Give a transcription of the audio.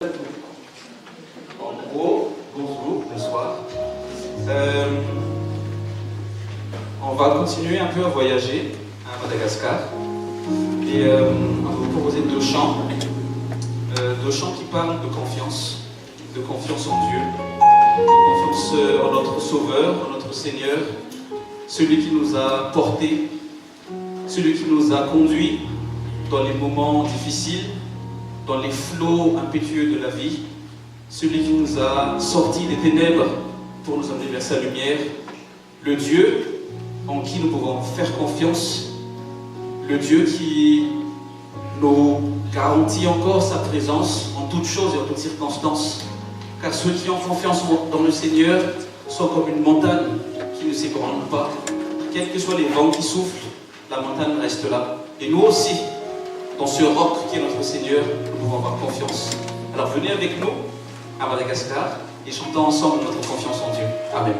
En gros, bonsoir. On va continuer un peu à voyager à Madagascar et on va vous proposer deux chants qui parlent de confiance en Dieu, de confiance en notre Sauveur, en notre Seigneur, celui qui nous a portés, celui qui nous a conduits dans les moments difficiles, dans les flots impétueux de la vie, celui qui nous a sortis des ténèbres pour nous amener vers sa lumière, le Dieu en qui nous pouvons faire confiance, le Dieu qui nous garantit encore sa présence en toutes choses et en toutes circonstances. Car ceux qui ont confiance dans le Seigneur sont comme une montagne qui ne s'ébranle pas. Quels que soient les vents qui soufflent, la montagne reste là. Et nous aussi, dans ce roc qui est notre Seigneur, nous pouvons avoir confiance. Alors venez avec nous à Madagascar et chantons ensemble notre confiance en Dieu. Amen.